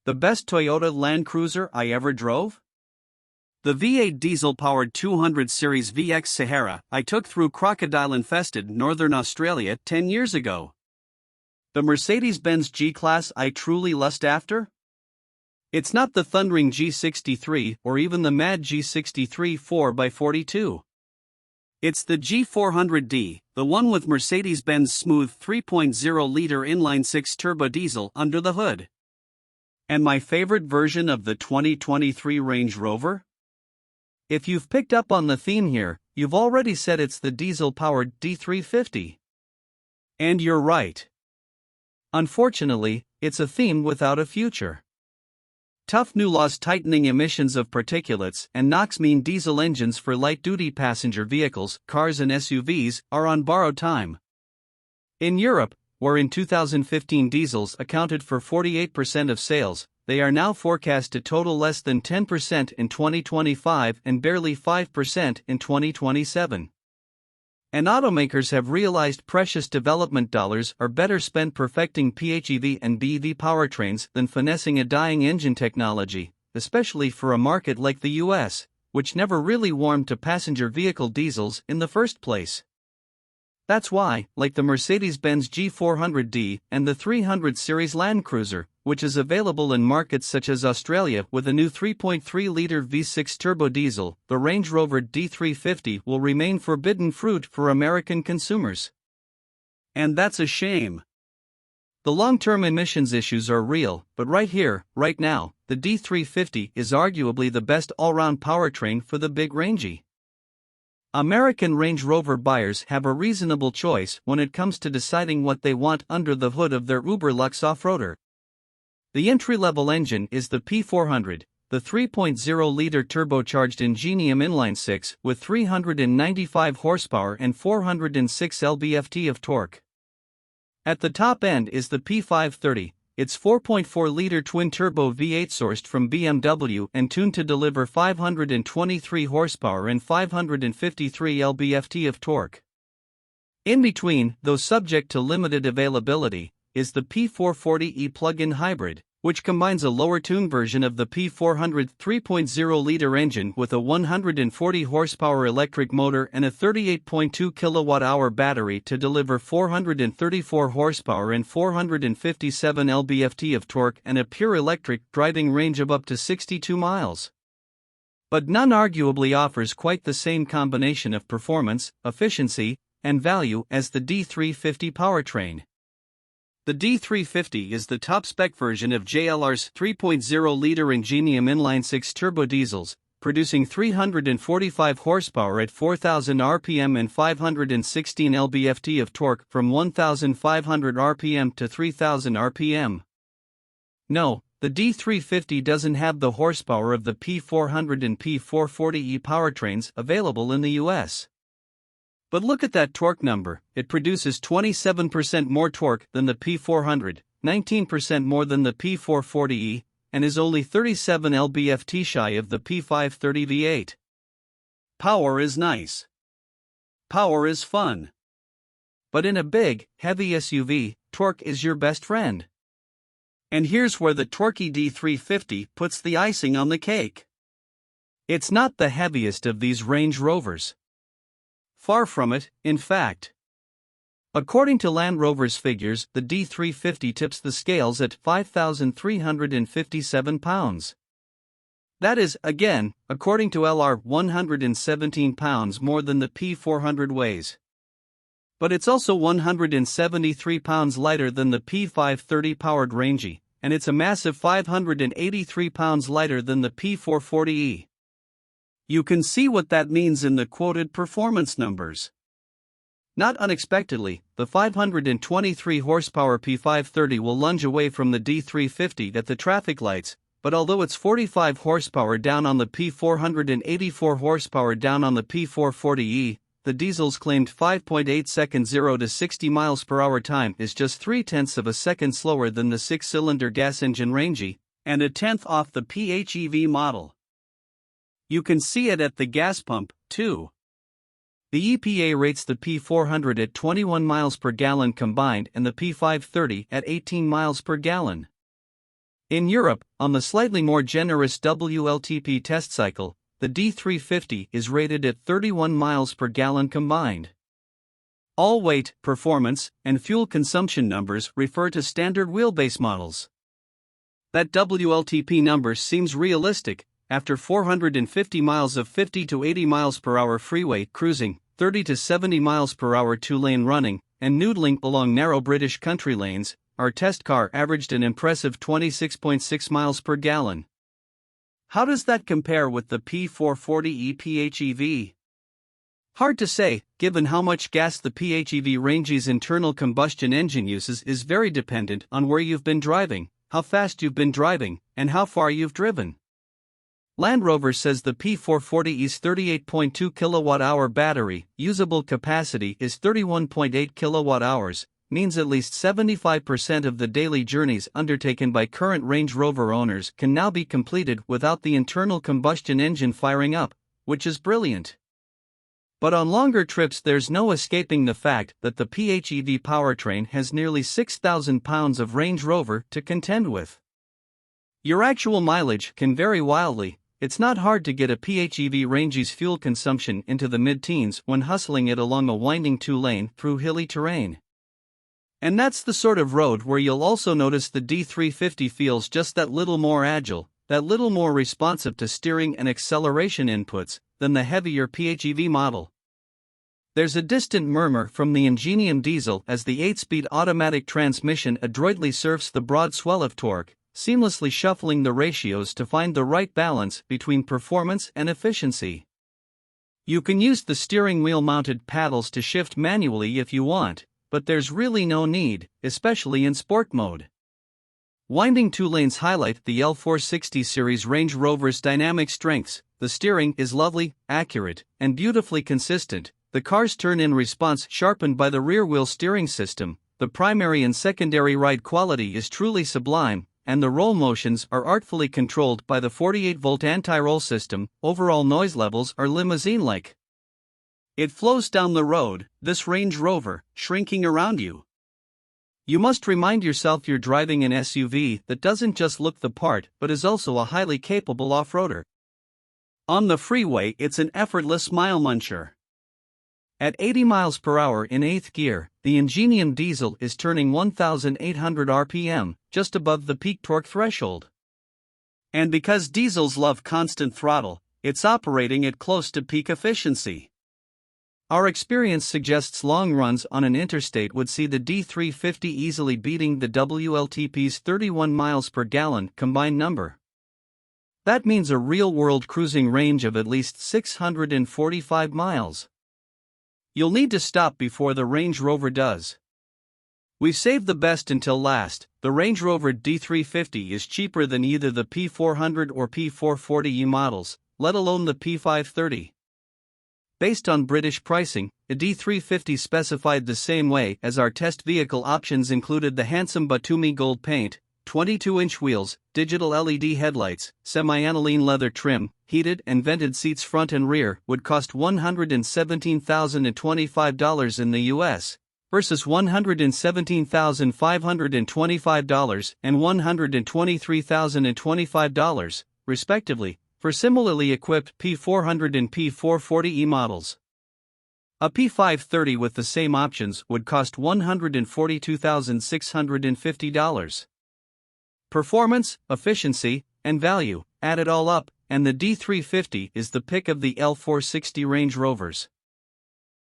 The best Toyota Land Cruiser I ever drove? The V8 diesel-powered 200 Series VX Sahara I took through crocodile-infested northern Australia 10 years ago. The Mercedes-Benz G-Class I truly lust after? It's not the thundering G63 or even the mad G63 4x42. It's the G400D, the one with Mercedes-Benz smooth 3.0-liter inline-six turbo diesel under the hood. And my favorite version of the 2023 Range Rover? If you've picked up on the theme here, you've already said it's the diesel-powered D350. And you're right. Unfortunately, it's a theme without a future. Tough new laws tightening emissions of particulates and NOx mean diesel engines for light-duty passenger vehicles, cars and SUVs, are on borrowed time. In Europe, where in 2015 diesels accounted for 48% of sales, they are now forecast to total less than 10% in 2025 and barely 5% in 2027. And automakers have realized precious development dollars are better spent perfecting PHEV and BEV powertrains than finessing a dying engine technology, especially for a market like the US, which never really warmed to passenger vehicle diesels in the first place. That's why, like the Mercedes-Benz G400D and the 300 Series Land Cruiser, which is available in markets such as Australia with a new 3.3-liter V6 turbo diesel, the Range Rover D350 will remain forbidden fruit for American consumers. And that's a shame. The long-term emissions issues are real, but right here, right now, the D350 is arguably the best all-round powertrain for the big rangy. American Range Rover buyers have a reasonable choice when it comes to deciding what they want under the hood of their uber-luxe off-roader. The entry-level engine is the P400, the 3.0-liter turbocharged Ingenium inline-six with 395 horsepower and 406 lb-ft of torque. At the top end is the P530, its 4.4-liter twin-turbo V8 sourced from BMW and tuned to deliver 523 horsepower and 553 lb-ft of torque. In between, though subject to limited availability, is the P440e plug-in hybrid, which combines a lower-tuned version of the P400 3.0-liter engine with a 140 horsepower electric motor and a 38.2 kilowatt-hour battery to deliver 434 horsepower and 457 lb-ft of torque and a pure electric driving range of up to 62 miles. But none arguably offers quite the same combination of performance, efficiency, and value as the D350 powertrain. The D350 is the top-spec version of JLR's 3.0-liter Ingenium inline-six turbo diesels, producing 345 horsepower at 4,000 RPM and 516 lb-ft of torque from 1,500 RPM to 3,000 RPM. No, the D350 doesn't have the horsepower of the P400 and P440e powertrains available in the US. But look at that torque number, it produces 27% more torque than the P400, 19% more than the P440e, and is only 37 lb-ft shy of the P530 V8. Power is nice. Power is fun. But in a big, heavy SUV, torque is your best friend. And here's where the torquey D350 puts the icing on the cake. It's not the heaviest of these Range Rovers. Far from it, in fact. According to Land Rover's figures, the D350 tips the scales at 5,357 pounds. That is, again, according to LR, 117 pounds more than the P400 weighs. But it's also 173 pounds lighter than the P530 powered Rangy, and it's a massive 583 pounds lighter than the P440e. You can see what that means in the quoted performance numbers. Not unexpectedly, the 523 horsepower P530 will lunge away from the D350 at the traffic lights, but although it's 45 horsepower down on the P400 and 84 horsepower down on the P440e, the diesel's claimed 5.8-second 0 to 60 miles per hour time is just 0.3 of a second slower than the 6-cylinder gas engine Rangy, and 1/10 off the PHEV model. You can see it at the gas pump, too. The EPA rates the P400 at 21 miles per gallon combined and the P530 at 18 miles per gallon. In Europe, on the slightly more generous WLTP test cycle, the D350 is rated at 31 miles per gallon combined. All weight, performance, and fuel consumption numbers refer to standard wheelbase models. That WLTP number seems realistic after 450 miles of 50 to 80 miles per hour freeway cruising, 30 to 70 miles per hour two-lane running, and noodling along narrow British country lanes. Our test car averaged an impressive 26.6 miles per gallon. How does that compare with the P440e PHEV? Hard to say, given how much gas the PHEV range's internal combustion engine uses is very dependent on where you've been driving, how fast you've been driving, and how far you've driven. Land Rover says the P440e's 38.2 kWh battery usable capacity is 31.8 kWh, means at least 75% of the daily journeys undertaken by current Range Rover owners can now be completed without the internal combustion engine firing up, which is brilliant. But on longer trips there's no escaping the fact that the PHEV powertrain has nearly 6,000 pounds of Range Rover to contend with. Your actual mileage can vary wildly. It's not hard to get a PHEV range's fuel consumption into the mid-teens when hustling it along a winding two-lane through hilly terrain. And that's the sort of road where you'll also notice the D350 feels just that little more agile, that little more responsive to steering and acceleration inputs, than the heavier PHEV model. There's a distant murmur from the Ingenium diesel as the 8-speed automatic transmission adroitly surfs the broad swell of torque, seamlessly shuffling the ratios to find the right balance between performance and efficiency. You can use the steering wheel mounted paddles to shift manually if you want, but there's really no need, especially in sport mode. Winding two lanes highlight the L460 series Range Rover's dynamic strengths. The steering is lovely, accurate, and beautifully consistent. The car's turn-in response sharpened by the rear-wheel steering system. The primary and secondary ride quality is truly sublime, and the roll motions are artfully controlled by the 48-volt anti-roll system. Overall noise levels are limousine-like. It flows down the road, this Range Rover, shrinking around you. You must remind yourself you're driving an SUV that doesn't just look the part but is also a highly capable off-roader. On the freeway it's an effortless mile muncher. At 80 miles per hour in 8th gear, the Ingenium diesel is turning 1,800 RPM, just above the peak torque threshold. And because diesels love constant throttle, it's operating at close to peak efficiency. Our experience suggests long runs on an interstate would see the D350 easily beating the WLTP's 31 miles per gallon combined number. That means a real-world cruising range of at least 645 miles. You'll need to stop before the Range Rover does. We've saved the best until last. The Range Rover D350 is cheaper than either the P400 or P440e models, let alone the P530. Based on British pricing, the D350 specified the same way as our test vehicle options included the handsome Batumi gold paint, 22-inch wheels, digital LED headlights, semi-aniline leather trim, heated and vented seats front and rear. Would cost $117,025 in the US, versus $117,525 and $123,025, respectively, for similarly equipped P400 and P440e models. A P530 with the same options would cost $142,650. Performance, efficiency, and value, add it all up, and the D350 is the pick of the L460 Range Rovers.